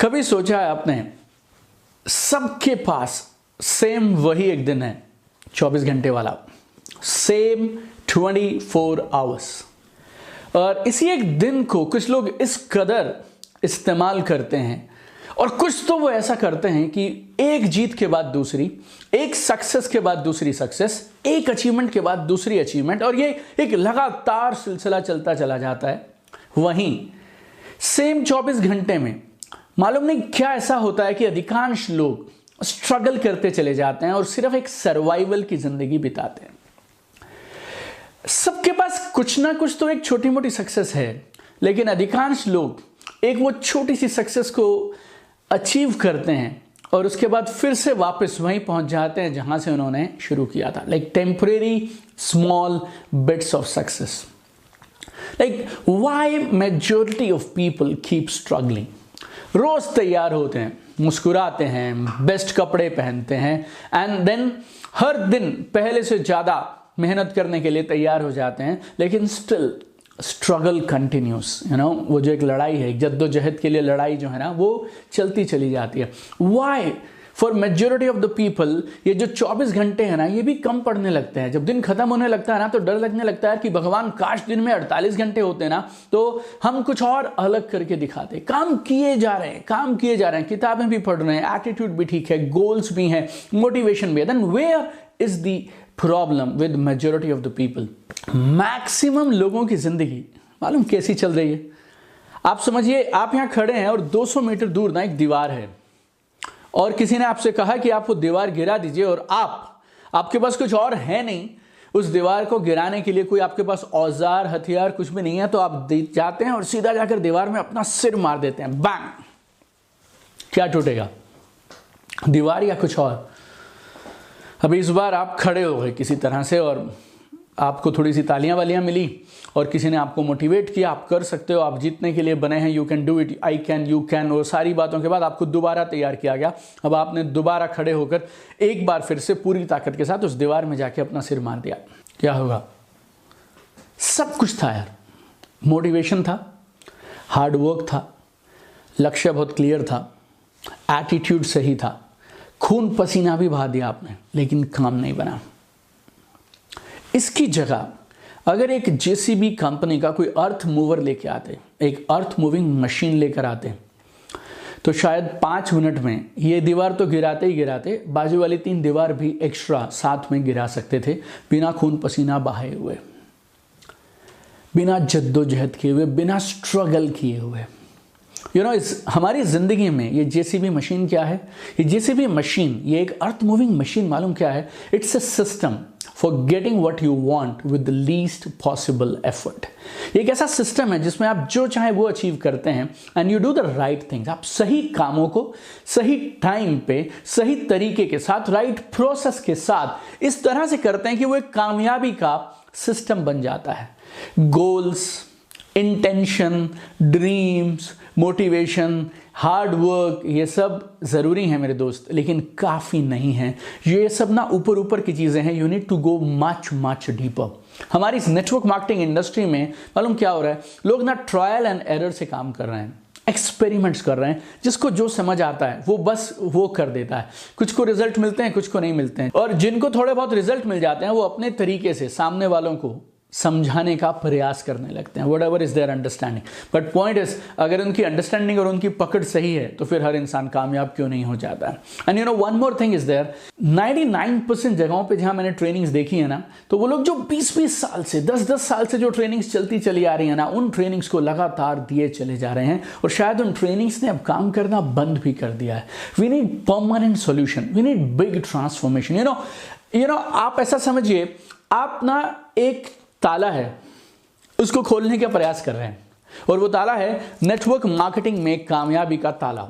कभी सोचा है आपने, सबके पास सेम वही एक दिन है 24 घंटे वाला, सेम 24 आवर्स, और इसी एक दिन को कुछ लोग इस कदर इस्तेमाल करते हैं और कुछ तो वो ऐसा करते हैं कि एक जीत के बाद दूसरी, एक सक्सेस के बाद दूसरी सक्सेस, एक अचीवमेंट के बाद दूसरी अचीवमेंट, और ये एक लगातार सिलसिला चलता चला जाता है। वहीं सेम 24 घंटे में मालूम नहीं क्या ऐसा होता है कि अधिकांश लोग स्ट्रगल करते चले जाते हैं और सिर्फ एक सर्वाइवल की जिंदगी बिताते हैं। सबके पास कुछ ना कुछ तो एक छोटी मोटी सक्सेस है, लेकिन अधिकांश लोग एक वो छोटी सी सक्सेस को अचीव करते हैं और उसके बाद फिर से वापस वहीं पहुंच जाते हैं जहां से उन्होंने शुरू किया था। Like temporary small bits of success. Like why majority of people keep struggling. रोज तैयार होते हैं, मुस्कुराते हैं, बेस्ट कपड़े पहनते हैं, एंड देन हर दिन पहले से ज्यादा मेहनत करने के लिए तैयार हो जाते हैं, लेकिन स्टिल स्ट्रगल कंटिन्यूस। वो जो एक लड़ाई है, एक जद्दोजहद के लिए लड़ाई जो है ना, वो चलती चली जाती है। Why for majority of the people ये जो 24 घंटे हैं ना, ये भी कम पड़ने लगते हैं। जब दिन खत्म होने लगता है ना, तो डर लगने लगता है कि भगवान काश दिन में 48 घंटे होते ना, तो हम कुछ और अलग करके दिखाते। काम किए जा रहे हैं, काम किए जा रहे हैं, किताबें भी पढ़ रहे हैं, एटीट्यूड भी ठीक है, गोल्स भी हैं, मोटिवेशन भी है। Then where is the problem with majority of the people? Maximum लोगों की जिंदगी मालूम कैसी चल रही है? आप समझिए, आप यहां खड़े हैं और 200 मीटर दूर ना एक दीवार है, और किसी ने आपसे कहा कि आप वो दीवार गिरा दीजिए, और आपके पास कुछ और है नहीं उस दीवार को गिराने के लिए, कोई आपके पास औजार हथियार कुछ भी नहीं है, तो आप जाते हैं और सीधा जाकर दीवार में अपना सिर मार देते हैं, बैंग। क्या टूटेगा, दीवार या कुछ और? अभी इस बार आप खड़े हो गए किसी तरह से, और आपको थोड़ी सी तालियां वालियां मिली, और किसी ने आपको मोटिवेट किया, आप कर सकते हो, आप जीतने के लिए बने हैं, you can do it, I can, you can, और सारी बातों के बाद आपको दोबारा तैयार किया गया। अब आपने दोबारा खड़े होकर एक बार फिर से पूरी ताकत के साथ उस दीवार में जाके अपना सिर मार दिया। क्या होगा? सब कुछ था यार, मोटिवेशन था, हार्ड वर्क था, लक्ष्य बहुत क्लियर था, एटीट्यूड सही था, खून पसीना भी बहा दिया आपने, लेकिन काम नहीं बना। इसकी जगह अगर एक जेसीबी कंपनी का कोई अर्थ मूवर लेके आते, एक अर्थ मूविंग मशीन लेकर आते, तो शायद 5 मिनट में ये दीवार तो गिराते ही गिराते, बाजू वाली 3 दीवार भी एक्स्ट्रा साथ में गिरा सकते थे, बिना खून पसीना बहाए हुए, बिना जद्दोजहद किए हुए, बिना स्ट्रगल किए हुए। हमारी जिंदगी में ये जेसीबी मशीन क्या है? ये जेसीबी मशीन, ये एक अर्थ मूविंग मशीन मालूम क्या है? It's a system for getting what you want with the least possible effort. एक ऐसा सिस्टम है जिसमें आप जो चाहे वो अचीव करते हैं, and you do the right things. आप सही कामों को सही टाइम पे, सही तरीके के साथ, राइट प्रोसेस के साथ इस तरह से करते हैं कि वो एक कामयाबी का सिस्टम बन जाता है। Goals, intention, dreams, motivation, hard work, ये सब ज़रूरी है मेरे दोस्त, लेकिन काफ़ी नहीं है। ये सब ना ऊपर ऊपर की चीज़ें हैं। You need to go much much deeper. हमारी इस नेटवर्क मार्केटिंग इंडस्ट्री में मालूम क्या हो रहा है? लोग ना ट्रायल एंड एरर से काम कर रहे हैं, एक्सपेरिमेंट्स कर रहे हैं। जिसको जो समझ आता है वो बस वो कर देता है। कुछ को रिजल्ट मिलते हैं, कुछ को नहीं मिलते हैं, और जिनको थोड़े बहुत रिजल्ट मिल जाते हैं वो अपने तरीके से सामने वालों को समझाने का प्रयास करने लगते हैं, what ever is their understanding. But point is, अगर उनकी अंडरस्टैंडिंग और उनकी पकड़ सही है तो फिर हर इंसान कामयाब क्यों नहीं हो जाता है? And you know one more thing is there, 99% जगहों पे जहां मैंने ट्रेनिंग्स देखी है ना, तो वो लोग जो 20-20 साल से, 10-10 साल से जो ट्रेनिंग्स चलती चली आ रही है ना, उन ट्रेनिंग्स को लगातार दिए चले जा रहे हैं, और शायद उन ट्रेनिंग्स ने अब काम करना बंद भी कर दिया है। We need permanent solution, we need big transformation. You know आप ऐसा समझिए, आप ना एक ताला है, उसको खोलने का प्रयास कर रहे हैं, और वो ताला है नेटवर्क मार्केटिंग में कामयाबी का ताला।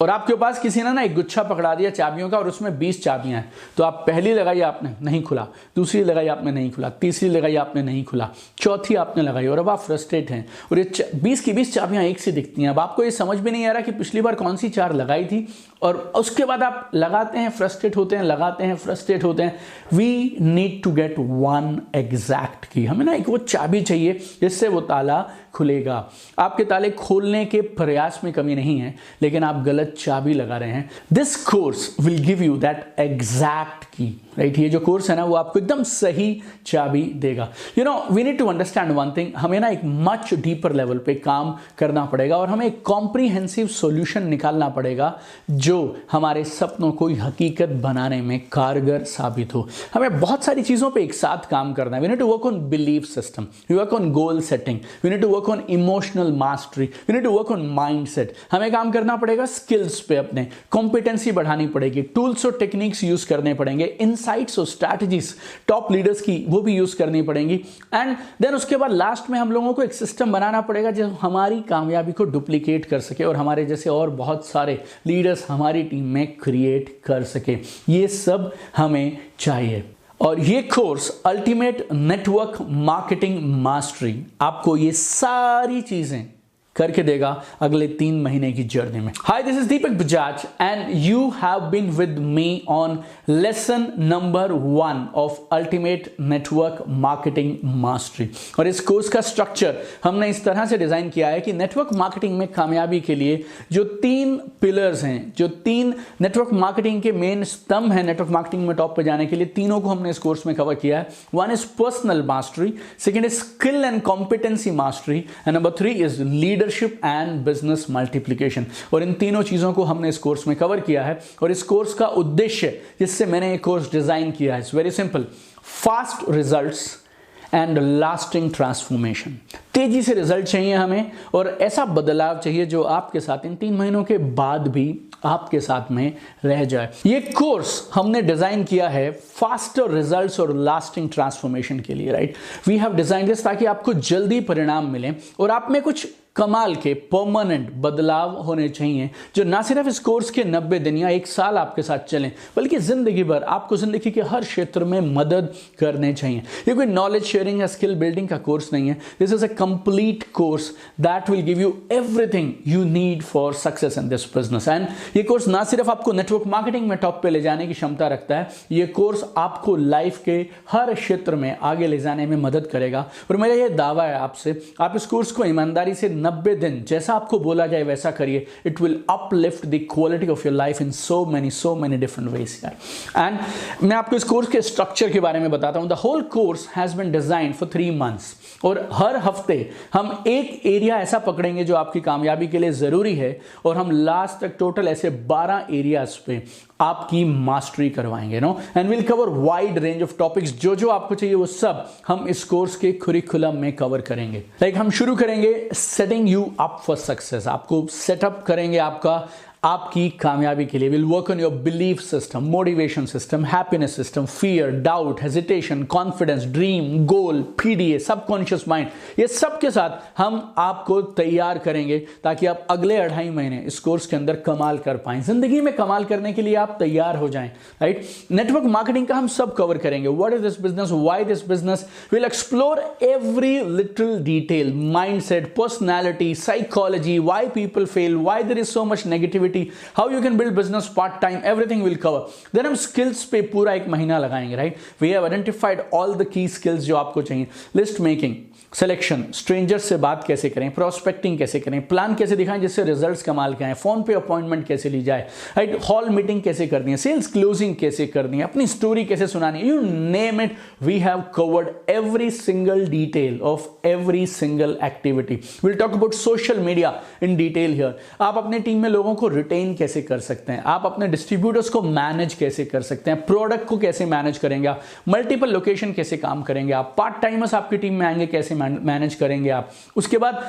और आपके पास किसी ने ना एक गुच्छा पकड़ा दिया चाबियों का, और उसमें 20 चाबियां हैं। तो आप पहली लगाई, आपने नहीं खुला, दूसरी लगाई, आपने नहीं खुला, तीसरी लगाई, आपने नहीं खुला, चौथी आपने लगाई, और अब आप फ्रस्ट्रेट हैं, और ये 20 की 20 चाबियां एक सी दिखती हैं। अब आपको ये समझ भी नहीं आ रहा कि पिछली बार कौन सी 4 लगाई थी, और उसके बाद आप लगाते हैं, फ्रस्ट्रेट होते हैं, लगाते हैं, फ्रस्ट्रेट होते हैं। We need to get one exact key. हमें ना एक वो चाबी चाहिए जिससे वो ताला खुलेगा। आपके ताले खोलने के प्रयास में कमी नहीं है, लेकिन आप गलत चाबी लगा रहे हैं। This course will give you that exact की, राइट। ये जो कोर्स है ना, वो आपको एकदम सही चाबी देगा। You know, we need to understand one thing, हमें ना एक मच डीपर लेवल पे काम करना पड़ेगा और हमें एक कॉम्प्रिहेंसिव सॉल्यूशन निकालना पड़ेगा जो हमारे सपनों को हकीकत बनाने में कारगर साबित हो। हमें बहुत सारी चीज़ों पे एक साथ काम करना है। We need to work on belief system, we work on goal setting, we need to work on emotional mastery, we need to work on mindset. हमें काम करना पड़ेगा स्किल्स पे, अपने कॉम्पिटेंसी बढ़ानी पड़ेगी, टूल्स और टेक्निक्स यूज करने पड़ेंगे, इनसाइट्स और स्ट्रैटेजीज टॉप लीडर्स की वो भी यूज करनी पड़ेंगी। एंड देन उसके बाद लास्ट में हम लोगों को एक सिस्टम बनाना पड़ेगा जो हमारी कामयाबी को डुप्लीकेट कर सके और हमारे जैसे और बहुत सारे लीडर्स हमारी टीम में क्रिएट कर सके। ये सब हमें चाहिए। और ये course ultimate network marketing mastery आपको ये सारी चीजें करके देगा अगले 3 महीने की जर्नी में। Hi, this is Deepak Bajaj and you have been with me on lesson number 1 of ultimate network marketing mastery. और इस कोर्स का स्ट्रक्चर हमने इस तरह से डिजाइन किया है कि नेटवर्क मार्केटिंग में कामयाबी के लिए जो 3 पिलर्स हैं, जो 3 नेटवर्क मार्केटिंग के मेन स्तंभ हैं नेटवर्क मार्केटिंग में टॉप पे जाने के लिए, तीनों को हमने इस कोर्स में कवर किया है। 1 is personal mastery, second is skill and competency mastery, and number 3 is leadership and business multiplication. और इन तीनों चीजों को हमने इस कोर्स में कवर किया है। और इस कोर्स का उद्देश्य, जिससे मैंने ये कोर्स डिजाइन किया है, it's very simple, fast results and lasting transformation. तेजी से रिजल्ट चाहिए हमें और ऐसा बदलाव चाहिए जो आपके साथ इन 3 महीनों के बाद भी आपके साथ में रह जाए। ये कोर्स हमने डिजाइन किया है फास्टर रिजल्ट्स और लास्टिंग ट्रांसफॉर्मेशन के लिए, right. We have design this ताकि आपको जल्दी परिणाम मिले और आप में कुछ कमाल के परमानेंट बदलाव होने चाहिए जो ना सिर्फ इस कोर्स के 90 दिन या 1 साल आपके साथ चलें, बल्कि जिंदगी भर आपको जिंदगी के हर क्षेत्र में मदद करने चाहिए। ये कोई नॉलेज शेयरिंग या स्किल बिल्डिंग का कोर्स नहीं है। This is a complete course that will give you everything you need for success in this business. And ये कोर्स ना सिर्फ आपको नेटवर्क मार्केटिंग में टॉप पे ले जाने की क्षमता रखता है, ये कोर्स आपको लाइफ के हर क्षेत्र में आगे ले जाने में मदद करेगा। और मेरा ये दावा है आपसे, आप इस कोर्स को ईमानदारी से 90 दिन जैसा आपको बोला जाए वैसा करिए। It will uplift the quality of your life in so many different ways. And मैं आपको इस कोर्स के स्ट्रक्चर के बारे में बताता हूं। The whole course has been design for 3 months और हर हफ्ते हम एक एरिया ऐसा पकड़ेंगे जो आपकी कामयाबी के लिए जरूरी है और हम लास्ट तक टोटल ऐसे 12 एरियाज पे आपकी मास्टरी करवाएंगे, no. And will cover wide range of topics. जो जो आपको चाहिए वो सब हम इस कोर्स के करिकुलम में कवर करेंगे। लाइक हम शुरू करेंगे setting you up for success. आपको सेटअप करेंगे आपकी कामयाबी के लिए। Will work on your belief system, motivation system, happiness system, fear, doubt, hesitation, confidence, dream, goal, PDA, subconscious mind. ये सब के साथ हम आपको तैयार करेंगे ताकि आप अगले 2.5 महीने इस कोर्स के अंदर कमाल कर पाएं। जिंदगी में कमाल करने के लिए आप तैयार हो जाएं, राइट। नेटवर्क मार्केटिंग का हम सब कवर करेंगे। What is this business, why this business, will explore every little detail, mindset, personality, psychology, why people fail, why there is so much negativity, how you can build business part time, everything will cover. Then हम skills पे पूरा 1 महीना लगाएंगे, right? We have identified all the key skills जो आपको चाहिए। List making, selection, stranger से बात कैसे करें, प्रोस्पेक्टिंग कैसे करें, प्लान कैसे दिखाएं जिससे रिजल्ट्स कमाल के आए, फोन पे अपॉइंटमेंट कैसे ली जाए, राइट, हॉल मीटिंग कैसे करनी है, सेल्स क्लोजिंग कैसे करनी है, अपनी स्टोरी कैसे सुनानी है, you name it, we have covered every single detail of every single activity. Will talk about social media in detail here. आप अपने टीम में लोगों को रिटेन कैसे कर सकते हैं, आप अपने डिस्ट्रीब्यूटर्स को मैनेज कैसे कर सकते हैं, प्रोडक्ट को कैसे मैनेज करेंगे आप, मल्टीपल लोकेशन कैसे काम करेंगे आप, पार्ट टाइमर्स आपकी टीम में आएंगे कैसे मैनेज करेंगे आप। उसके बाद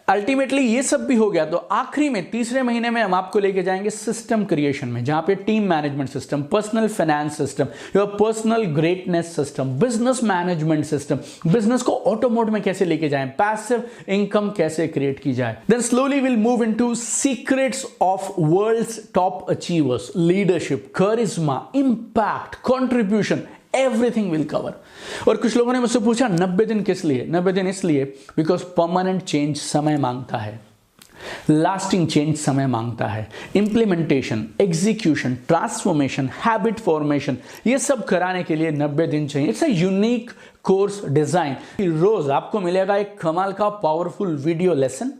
अल्टीमेटली ये सब भी हो गया तो आखिरी में 3रे महीने में हम आपको लेके जाएंगे सिस्टम क्रिएशन में, जहां पे team management system, personal finance system, your personal greatness system, business management system, business को ऑटो मोड में कैसे लेके जाएं, पैसिव इनकम कैसे क्रिएट की जाए। Then slowly will move into secrets of world's top achievers, leadership, charisma, impact, contribution, everything will cover. और कुछ लोगों ने मुझसे पूछा 90 दिन किस लिए? 90 दिन इसलिए बिकॉज परमानेंट चेंज समय मांगता है। लास्टिंग चेंज समय मांगता है। Implementation, execution, transformation, habit formation, ये सब कराने के लिए 90 दिन चाहिए। It's a unique course design. रोज आपको मिलेगा एक कमाल का पावरफुल वीडियो लेसन,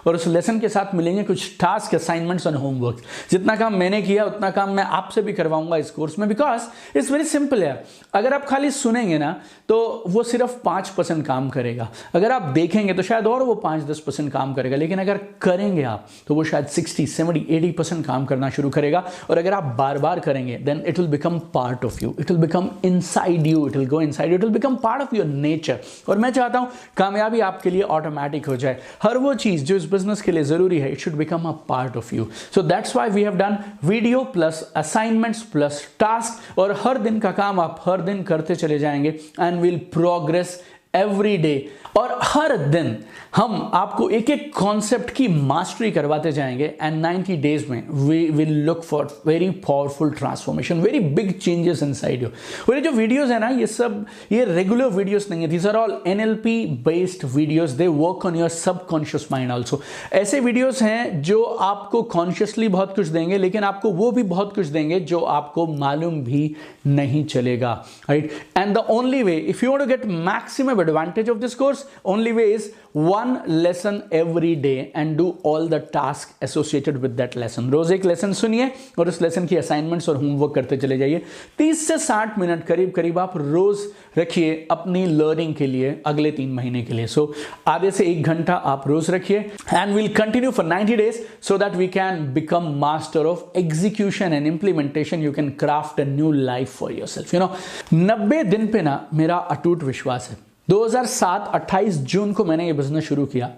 और उस लेसन के साथ मिलेंगे कुछ टास्क, असाइनमेंट्स और होमवर्क। जितना काम मैंने किया उतना काम मैं आपसे भी करवाऊंगा इस कोर्स में, बिकॉज इट्स वेरी सिंपल है। अगर आप खाली सुनेंगे ना तो वो सिर्फ 5% काम करेगा, अगर आप देखेंगे तो शायद और वो 5-10% काम करेगा, लेकिन अगर करेंगे आप तो वो शायद 60, 70, 80% काम करना शुरू करेगा। और अगर आप बार बार करेंगे then it will become part of you, it will become inside you, it will go inside you, it will become part of your nature. और मैं चाहता हूं कामयाबी आपके लिए ऑटोमेटिक हो जाए। हर वो चीज जो इस बिजनेस के लिए जरूरी है, it should become a part of you. So that's why we have done video plus assignments plus task, और हर दिन का काम आप हर दिन करते चले जाएंगे and will progress every day. और हर दिन हम आपको एक एक कॉन्सेप्ट की मास्टरी करवाते जाएंगे एंड 90 डेज में we will look for very powerful transformation, very big changes inside you. और ये जो वीडियोस है ना, ये सब ये रेगुलर वीडियोस नहीं है, these are all NLP based videos, they work on your subconscious mind also. ऐसे वीडियोस हैं जो आपको कॉन्शियसली बहुत कुछ देंगे, लेकिन आपको वो भी बहुत कुछ देंगे जो आपको मालूम भी नहीं चलेगा, right? And the only way if you want to get maximum advantage of this course, only way is one lesson every day and do all the tasks associated with that lesson। रोज एक lesson सुनिए और उस lesson की assignments और homework करते चले जाइए। 30 से 60 मिनट करीब करीब आप रोज रखिए अपनी लर्निंग के लिए अगले 3 महीने के लिए। सो आधे से 1 घंटा आप रोज रखिए and will continue for 90 days so that we can become master of execution and implementation। You can craft a new life for yourself, you know। 90 दिन पे ना मेरा अटूट विश्वास है। 2007 28 जून को मैंने ये बिजनेस शुरू किया।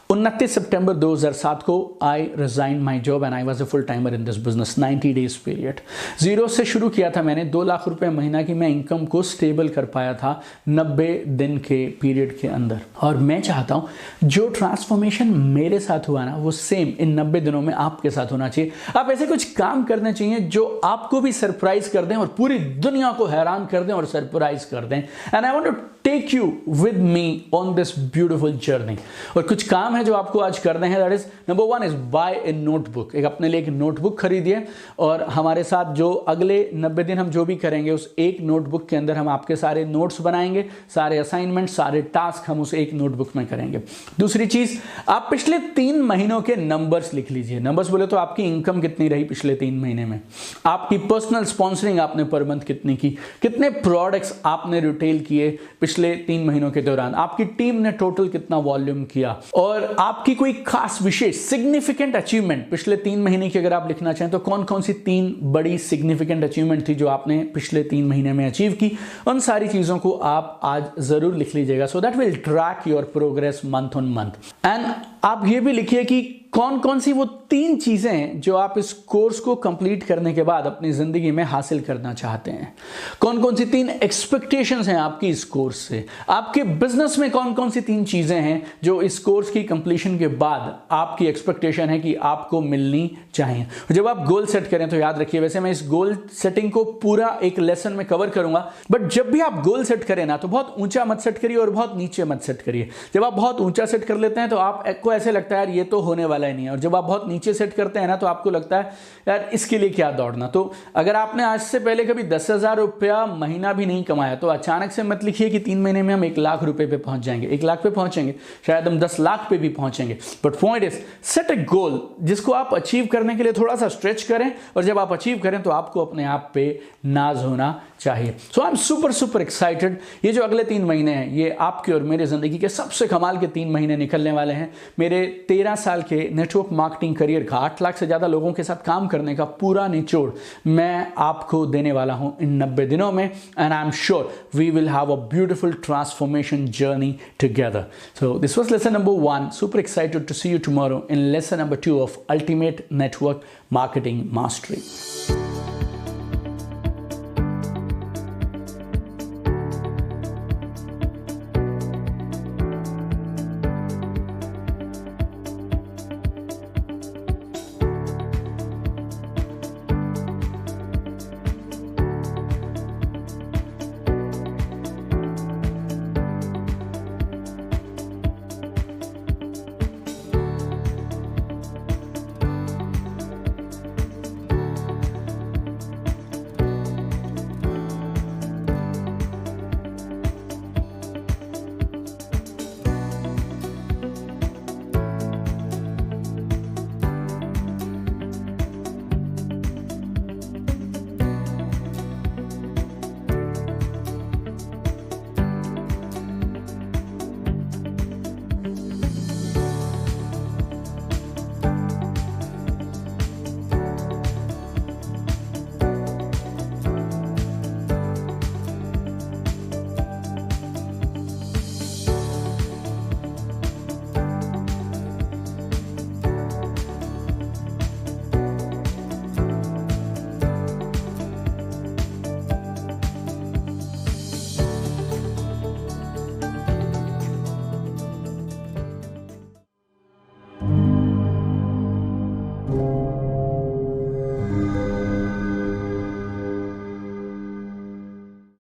29 सितंबर 2007 को I resign my job and I was a full timer in this business. 90 days period, zero से शुरू किया था मैंने। 2 लाख रुपए महीना की मैं इनकम को स्टेबल कर पाया था 90 दिन के पीरियड के अंदर। और मैं चाहता हूं जो ट्रांसफॉर्मेशन मेरे साथ हुआ ना, वो सेम इन 90 दिनों में आपके साथ होना चाहिए। आप ऐसे कुछ काम करने चाहिए जो आपको भी सरप्राइज कर दें और पूरी दुनिया को हैरान कर दें और सरप्राइज कर दें। And I want to take you with me on this beautiful journey. और कुछ काम है जो आपको आज करने हैं। That is number 1 is buy a notebook. एक अपने लिए एक नोटबुक खरीदिए और हमारे साथ जो अगले 90 दिन हम जो भी करेंगे उस एक नोटबुक के अंदर हम आपके सारे नोट्स बनाएंगे, सारे असाइनमेंट, सारे टास्क हम उस एक नोटबुक में करेंगे। दूसरी चीज, आप पिछले 3 महीनों के नंबर्स लिख लीजिए। नंबर्स बोले तो आपकी इनकम कितनी रही पिछले 3 महीने में, आपकी पर्सनल स्पॉन्सरिंग आपने पर मंथ कितनी की, कितने प्रोडक्ट्स आपने रिटेल किए पिछले 3 महीनों के दौरान, आपकी टीम ने टोटल कितना वॉल्यूम किया, और आपकी कोई खास विशेष सिग्निफिकेंट अचीवमेंट पिछले 3 महीने की अगर आप लिखना चाहें तो कौन कौन सी 3 बड़ी सिग्निफिकेंट अचीवमेंट थी जो आपने पिछले 3 महीने में अचीव की। उन सारी चीजों को आप आज जरूर लिख लीजिएगा, so that will track your progress month on month. And आप ये भी लिखिए कि कौन कौन सी वो 3 चीजें जो आप इस कोर्स को कंप्लीट करने के बाद अपनी जिंदगी में हासिल करना चाहते हैं। कौन कौन सी 3 एक्सपेक्टेशंस हैं आपकी इस कोर्स से। आपके बिजनेस में कौन कौन सी 3 चीजें हैं जो इस कोर्स की कंप्लीशन के बाद आपकी एक्सपेक्टेशन है कि आपको मिलनी चाहिए। जब आप गोल सेट करें तो याद रखिए, वैसे मैं इस गोल सेटिंग को पूरा एक लेसन में कवर करूंगा, बट जब भी आप गोल सेट करें ना तो बहुत ऊंचा मत सेट करिए और बहुत नीचे मत सेट करिए। जब आप बहुत ऊंचा सेट कर लेते हैं तो आपको ऐसे लगता है यार ये तो होने वाला नहीं है, और जब आप बहुत नीचे सेट करते हैं ना तो आपको लगता है यार इसके लिए क्या दौड़ना। तो अगर आपने आज से पहले कभी 10,000 रुपया महीना भी नहीं कमाया तो अचानक से मत लिखिए कि 3 महीने में हम 1 लाख रुपए पे पहुंच जाएंगे। 1 लाख पे पहुंचेंगे, शायद हम 10 लाख पे भी पहुंचेंगे, but point is set a goal जिसको आप अचीव करने के लिए थोड़ा सा स्ट्रेच करें, और जब आप अचीव करें तो आपको अपने आप पे नाज होना चाहिए। सो आई एम सुपर एक्साइटेड। ये जो अगले 3 महीने हैं ये आपके और मेरे जिंदगी के सबसे कमाल के 3 महीने निकलने वाले हैं। मेरे 13 साल के नेटवर्क मार्केटिंग करियर का 8 लाख से ज्यादा लोगों के साथ काम करने का पूरा निचोड़ मैं आपको देने वाला हूं इन 90 दिनों में, and I am sure we will have a beautiful transformation journey together. So this was lesson number 1। Super excited to see you tomorrow in lesson number 2 of ultimate network marketing mastery.